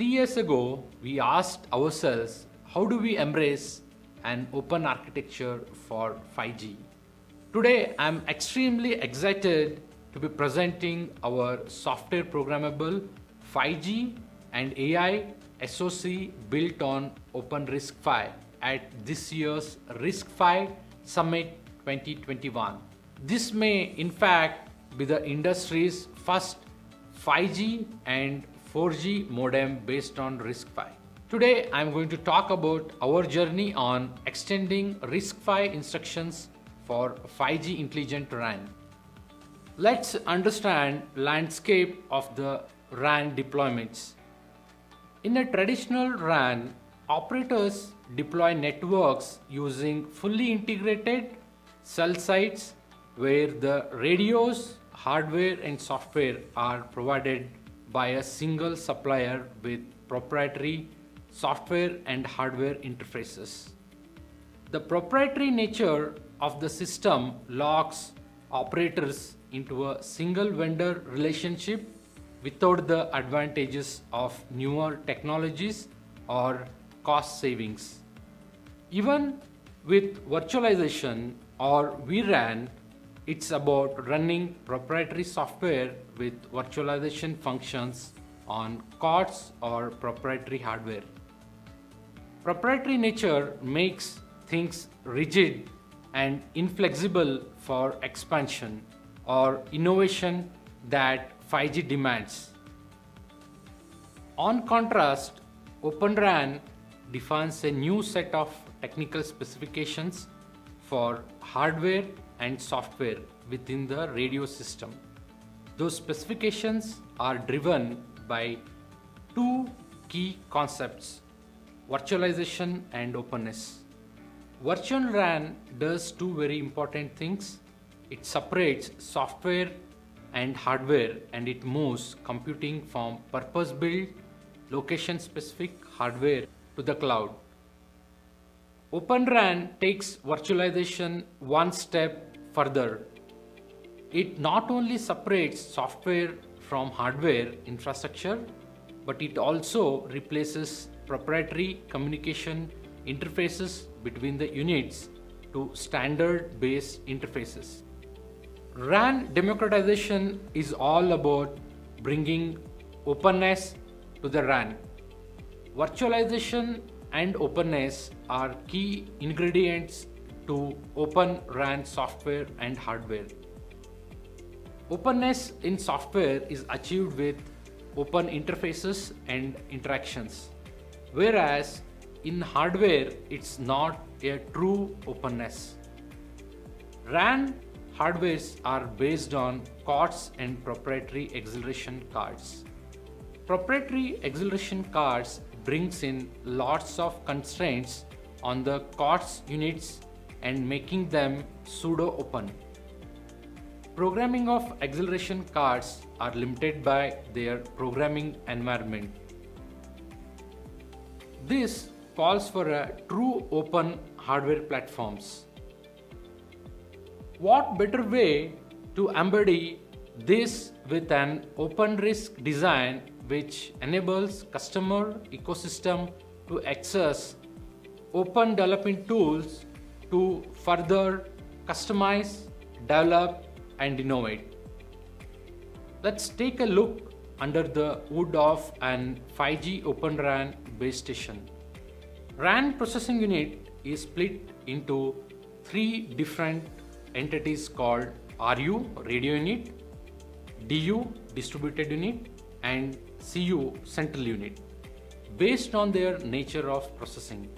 3 years ago, we asked ourselves, how do we embrace an open architecture for 5G? Today, I'm extremely excited to be presenting our software programmable 5G and AI SoC built on OpenRISC-V at this year's RISC-V Summit 2021. This may in fact be the industry's first 5G and 4G modem based on RISC-V. Today I'm going to talk about our journey on extending RISC-V instructions for 5G intelligent RAN. Let's understand landscape of the RAN deployments. In a traditional RAN, operators deploy networks using fully integrated cell sites where the radios, hardware and software are provided by a single supplier with proprietary software and hardware interfaces. The proprietary nature of the system locks operators into a single vendor relationship without the advantages of newer technologies or cost savings. Even with virtualization or vRAN, it's about running proprietary software with virtualization functions on COTS or proprietary hardware. Proprietary nature makes things rigid and inflexible for expansion or innovation that 5G demands. On contrast, Open RAN defines a new set of technical specifications for hardware and software within the radio system. Those specifications are driven by two key concepts: virtualization and openness. Virtual RAN does two very important things. It separates software and hardware and it moves computing from purpose-built, location-specific hardware to the cloud. Open RAN takes virtualization one step further. It not only separates software from hardware infrastructure, but it also replaces proprietary communication interfaces between the units to standard-based interfaces. RAN democratization is all about bringing openness to the RAN. Virtualization and openness are key ingredients to Open RAN software and hardware. Openness in software is achieved with open interfaces and interactions, whereas in hardware it's not a true openness. RAN hardwares are based on COTS and proprietary acceleration cards. Proprietary acceleration cards brings in lots of constraints on the COTS units and making them pseudo-open. Programming of acceleration cards are limited by their programming environment. This calls for a true open hardware platforms. What better way to embody this with an OpenRISC design which enables customer ecosystem to access open development tools to further customize, develop and innovate. Let's take a look under the hood of an 5G Open RAN base station. RAN processing unit is split into three different entities called RU radio unit, DU distributed unit and CU central unit based on their nature of processing.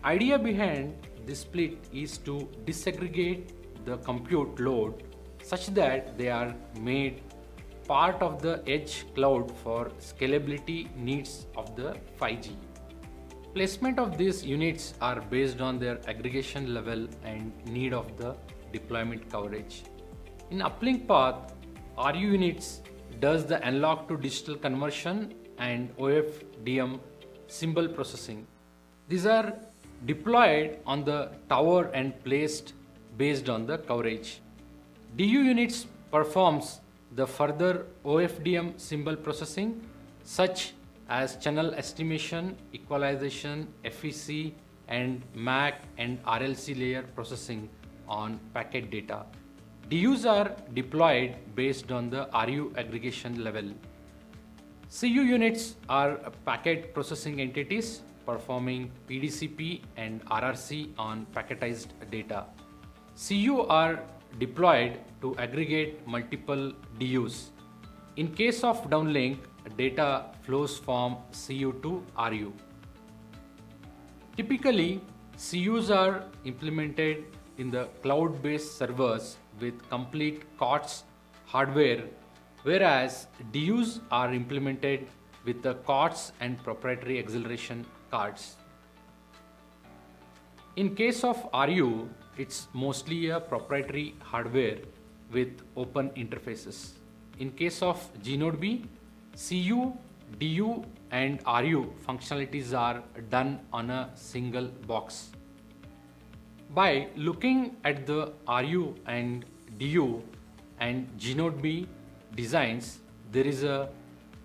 Idea behind this split is to disaggregate the compute load such that they are made part of the edge cloud for scalability needs of the 5G. Placement of these units are based on their aggregation level and need of the deployment coverage. In uplink path, RU units does the analog to digital conversion and OFDM symbol processing. These are deployed on the tower and placed based on the coverage. DU units performs the further OFDM symbol processing such as channel estimation, equalization, FEC, and MAC and RLC layer processing on packet data. DUs are deployed based on the RU aggregation level. CU units are packet processing entities performing PDCP and RRC on packetized data. CU are deployed to aggregate multiple DUs. In case of downlink, data flows from CU to RU. Typically, CUs are implemented in the cloud-based servers with complete COTS hardware, whereas DUs are implemented with the COTS and proprietary acceleration cards. In case of RU, it's mostly a proprietary hardware with open interfaces. In case of GNodeB, CU, DU and RU functionalities are done on a single box. By looking at the RU and DU and GNodeB designs, there is a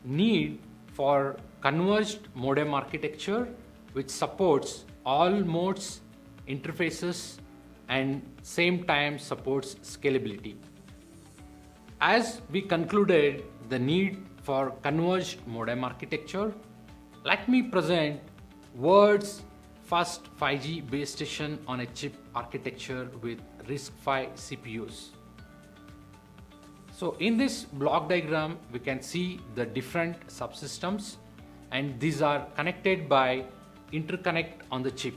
need for converged modem architecture which supports all modes, interfaces, and same time supports scalability. As we concluded the need for converged modem architecture, let me present world's first 5G base station on a chip architecture with RISC-V CPUs. So in this block diagram, we can see the different subsystems, and these are connected by interconnect on the chip.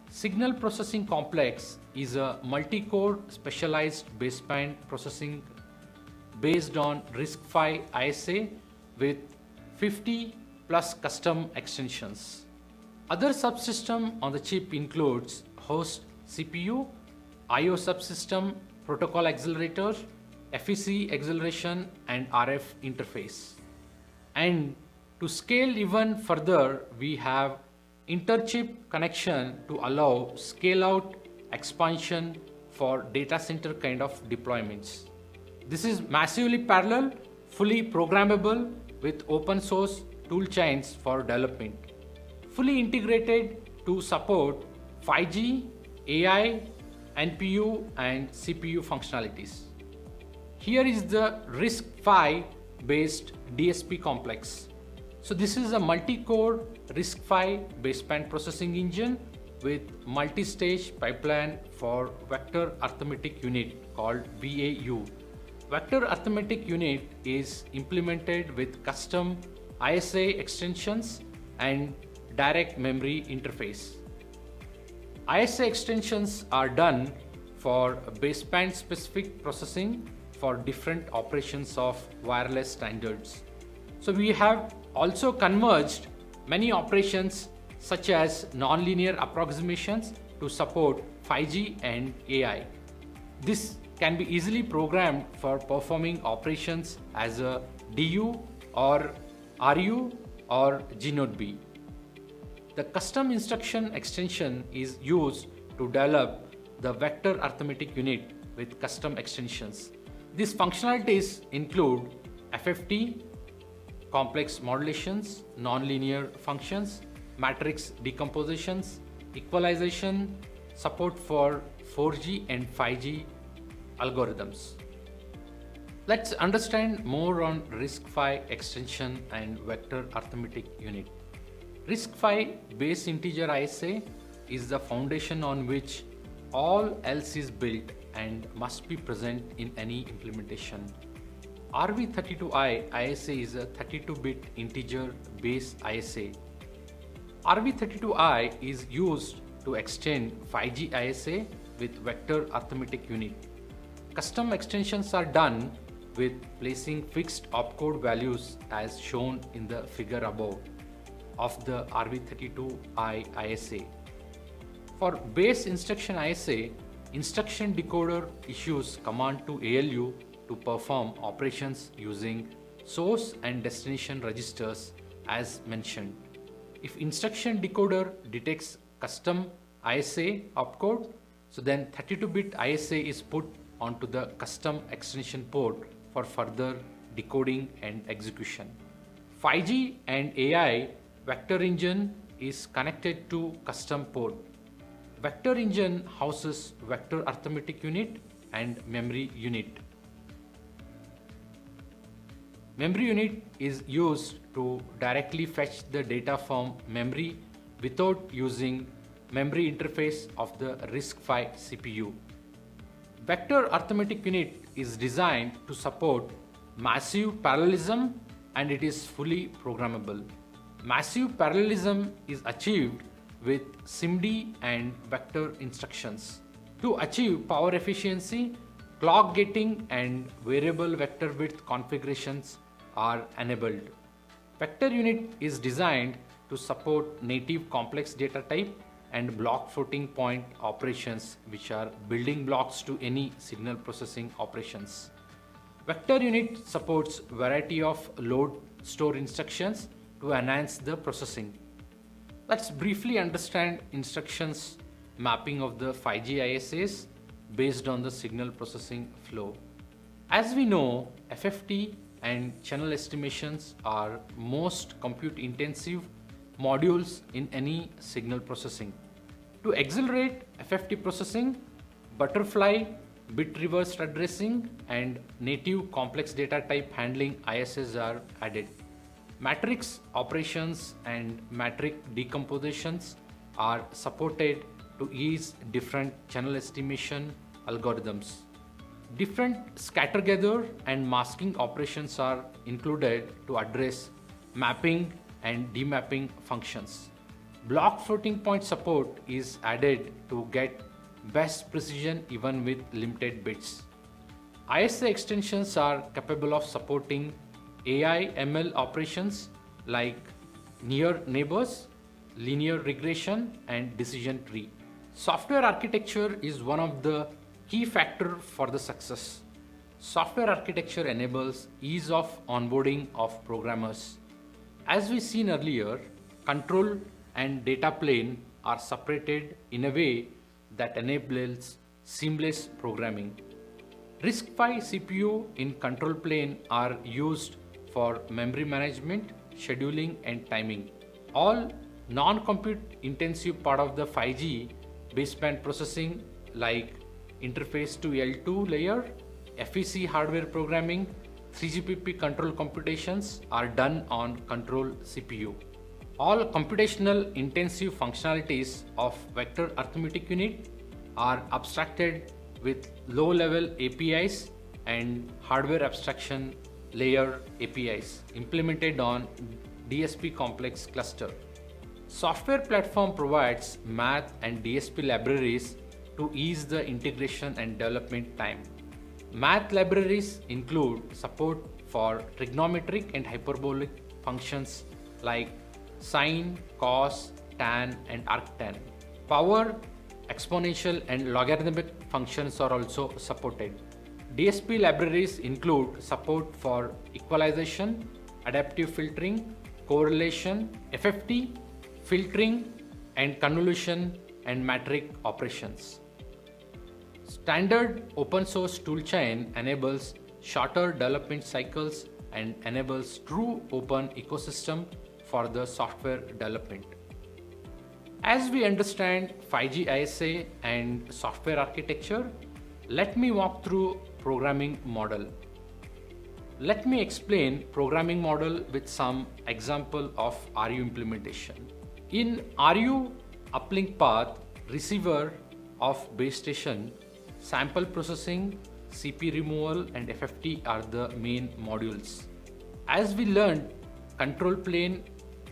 Signal processing complex is a multi-core specialized baseband processing based on RISC-V ISA with 50 plus custom extensions. Other subsystem on the chip includes host CPU, IO subsystem, protocol accelerator, FEC acceleration, and RF interface. And to scale even further, we have interchip connection to allow scale out expansion for data center kind of deployments. This is massively parallel, fully programmable with open source tool chains for development. Fully integrated to support 5G, AI, NPU and CPU functionalities. Here is the RISC-V based DSP complex. So this is a multi-core RISC-V baseband processing engine with multi-stage pipeline for vector arithmetic unit called VAU. Vector arithmetic unit is implemented with custom ISA extensions and direct memory interface. ISA extensions are done for baseband specific processing for different operations of wireless standards. So we have also converged many operations such as nonlinear approximations to support 5G and AI. This can be easily programmed for performing operations as a DU or RU or GNodeB. The custom instruction extension is used to develop the vector arithmetic unit with custom extensions. These functionalities include FFT, complex modulations, nonlinear functions, matrix decompositions, equalization, support for 4G and 5G algorithms. Let's understand more on RISC-V extension and vector arithmetic unit. RISC-V base integer ISA is the foundation on which all else is built and must be present in any implementation. RV32I ISA is a 32-bit integer base ISA. RV32I is used to extend 5G ISA with vector arithmetic unit. Custom extensions are done with placing fixed opcode values as shown in the figure above of the RV32I ISA. For base instruction ISA, instruction decoder issues command to ALU to perform operations using source and destination registers as mentioned. If instruction decoder detects custom ISA opcode, so then 32-bit ISA is put onto the custom extension port for further decoding and execution. 5G and AI vector engine is connected to custom port. Vector engine houses vector arithmetic unit and memory unit. Memory unit is used to directly fetch the data from memory without using memory interface of the RISC-V CPU. Vector arithmetic unit is designed to support massive parallelism and it is fully programmable. Massive parallelism is achieved with SIMD and vector instructions. To achieve power efficiency, clock gating and variable vector width configurations are enabled. Vector unit is designed to support native complex data type and block floating point operations, which are building blocks to any signal processing operations. Vector unit supports variety of load store instructions to enhance the processing. Let's briefly understand instructions mapping of the 5G ISAs based on the signal processing flow. As we know, FFT and channel estimations are most compute intensive modules in any signal processing. To accelerate FFT processing, butterfly, bit reversed addressing and native complex data type handling ISAs are added. Matrix operations and matrix decompositions are supported to ease different channel estimation algorithms. Different scatter gather and masking operations are included to address mapping and demapping functions. Block floating point support is added to get best precision even with limited bits. ISA extensions are capable of supporting AI ML operations like near neighbors, linear regression, and decision tree. Software architecture is one of the key factors for the success. Software architecture enables ease of onboarding of programmers. As we seen earlier, control and data plane are separated in a way that enables seamless programming. RISC-V CPU in control plane are used for memory management, scheduling and timing. All non-compute intensive part of the 5G baseband processing like interface to L2 layer, FEC hardware programming, 3GPP control computations are done on control CPU. All computational intensive functionalities of vector arithmetic unit are abstracted with low-level APIs and hardware abstraction layer APIs implemented on DSP complex cluster. Software platform provides math and DSP libraries to ease the integration and development time. Math libraries include support for trigonometric and hyperbolic functions like sine, cos, tan and arctan. Power, exponential and logarithmic functions are also supported. DSP libraries include support for equalization, adaptive filtering, correlation, FFT, filtering and convolution and matrix operations. Standard open source toolchain enables shorter development cycles and enables true open ecosystem for the software development. As we understand 5G ISA and software architecture, let me walk through programming model. Let me explain programming model with some example of RU implementation. In RU uplink path, receiver of base station, sample processing, CP removal and FFT are the main modules. As we learned, control plane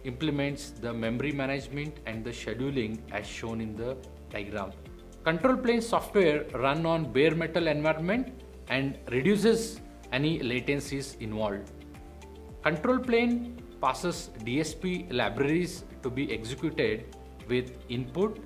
implements the memory management and the scheduling as shown in the diagram. Control plane software run on bare metal environment and reduces any latencies involved. Control plane passes DSP libraries to be executed with input,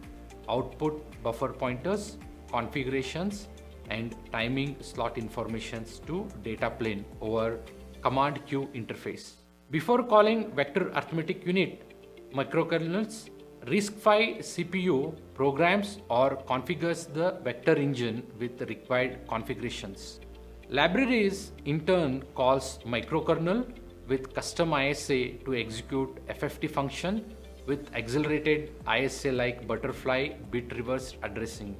output buffer pointers, configurations and timing slot informations to data plane over command queue interface. Before calling vector arithmetic unit microkernels, RISC-V CPU programs or configures the vector engine with the required configurations. Libraries in turn calls microkernel with custom ISA to execute FFT function with accelerated ISA like butterfly bit reverse addressing.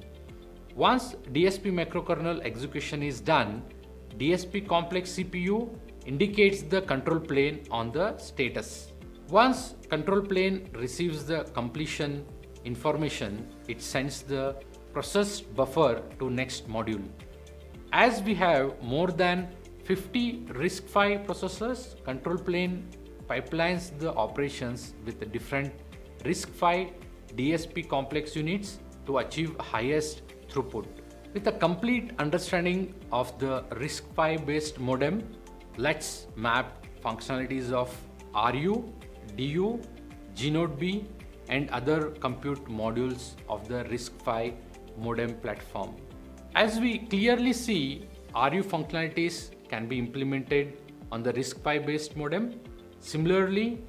Once DSP microkernel execution is done, DSP complex CPU indicates the control plane on the status. Once control plane receives the completion information, it sends the processed buffer to next module. As we have more than 50 RISC-V processors, control plane pipelines the operations with the different RISC-V DSP complex units to achieve highest throughput. With a complete understanding of the RISC-V based modem, let's map functionalities of RU, DU, G-Node B and other compute modules of the RISC-V modem platform. As we clearly see, RU functionalities can be implemented on the RISC-V based modem. Similarly,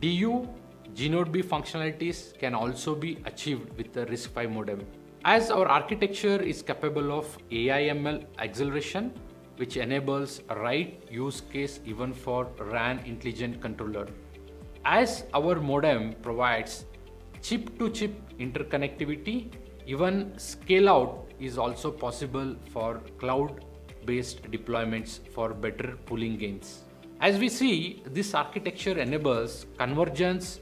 DU, G-Node B functionalities can also be achieved with the RISC-V modem. As our architecture is capable of AI/ML acceleration, which enables a right use case even for RAN intelligent controller. As our modem provides chip-to-chip interconnectivity, even scale-out is also possible for cloud-based deployments for better pooling gains. As we see, this architecture enables convergence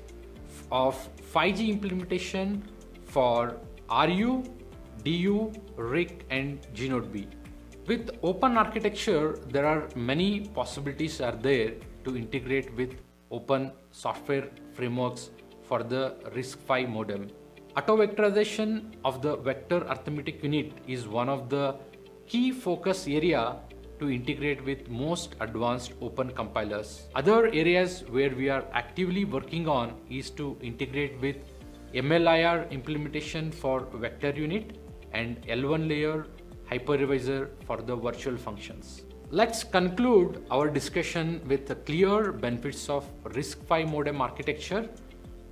of 5G implementation for RU, DU, RIC and G-Node B. With open architecture, there are many possibilities are there to integrate with open software frameworks for the RISC-V modem. Auto-vectorization of the vector arithmetic unit is one of the key focus area to integrate with most advanced open compilers. Other areas where we are actively working on is to integrate with MLIR implementation for vector unit and L1 layer hypervisor for the virtual functions. Let's conclude our discussion with the clear benefits of RISC-V modem architecture,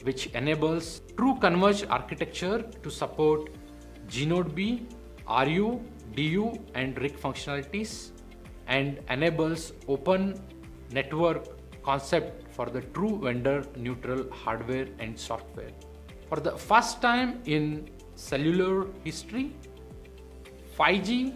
which enables true converged architecture to support G-Node B, RU, DU and RIC functionalities and enables open network concept for the true vendor neutral hardware and software. For the first time in cellular history, 5G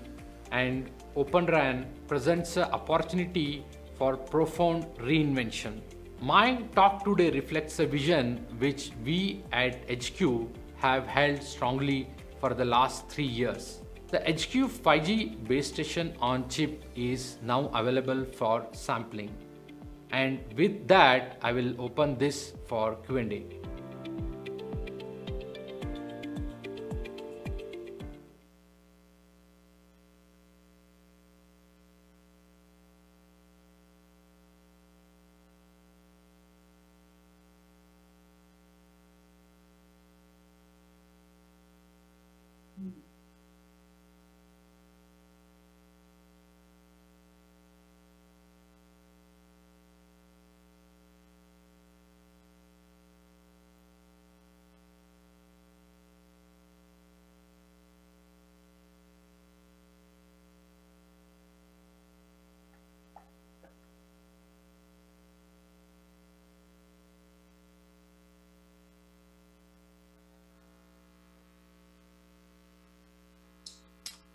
and Open RAN presents an opportunity for profound reinvention. My talk today reflects a vision which we at HQ have held strongly for the last 3 years. The HQ 5G base station on chip is now available for sampling. And with that, I will open this for Q&A.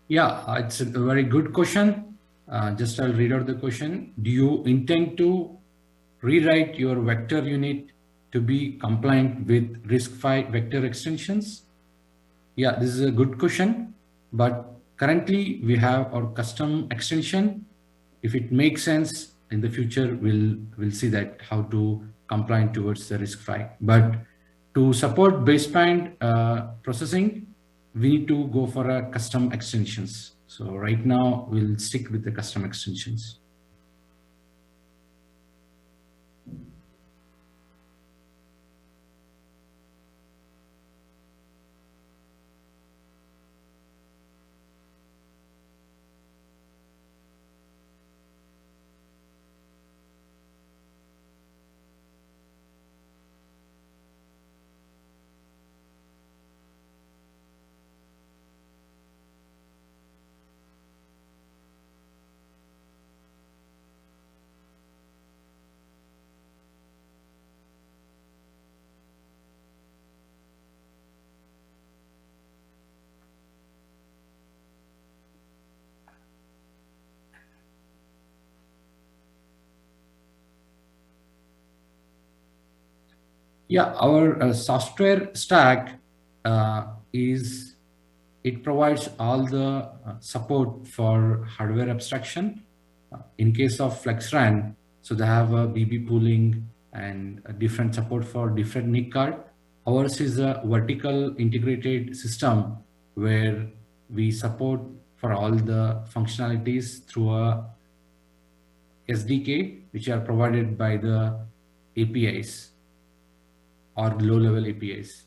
Yeah, it's a very good question. Just I'll read out the question. Do you intend to rewrite your vector unit to be compliant with RISC-V vector extensions? Yeah, this is a good question, but currently we have our custom extension. If it makes sense in the future, we'll see that how to comply towards the RISC-V. But to support baseband processing, we need to go for a custom extensions. So right now we'll stick with the custom extensions. Yeah, our software stack it provides all the support for hardware abstraction. In case of FlexRAN, so they have a BB pooling and a different support for different NIC card. Ours is a vertical integrated system where we support for all the functionalities through a SDK, which are provided by the APIs or low-level APIs.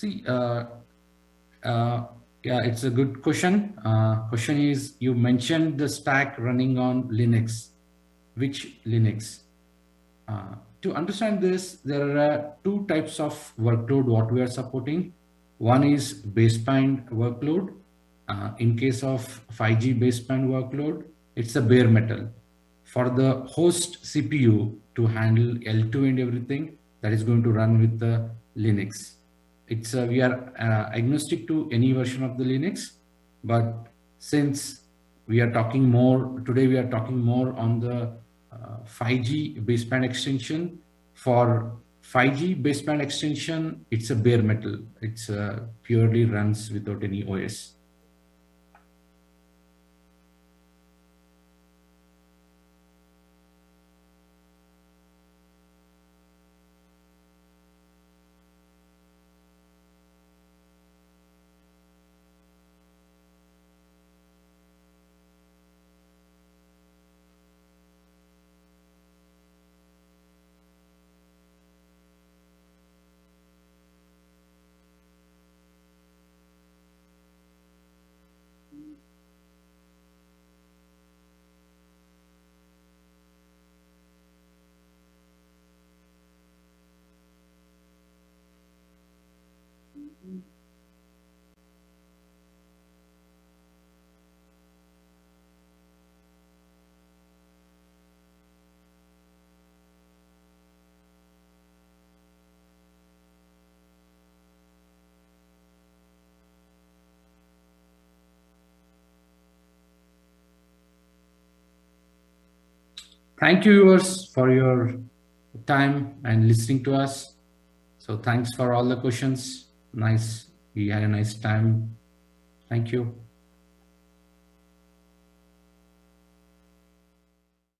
See, uh, yeah, it's a good question. Question is, you mentioned the stack running on Linux. Which Linux? To understand this, there are two types of workload what we are supporting. One is baseband workload. In case of 5G baseband workload, it's a bare metal. For the host CPU to handle L2 and everything, that is going to run with the Linux. It's we are agnostic to any version of the Linux, but since we are talking more today, we are talking more on the 5G baseband extension. For 5G baseband extension, it's a bare metal. It's purely runs without any OS. Thank you, viewers, for your time and listening to us. So thanks for all the questions. Nice. We had a nice time. Thank you.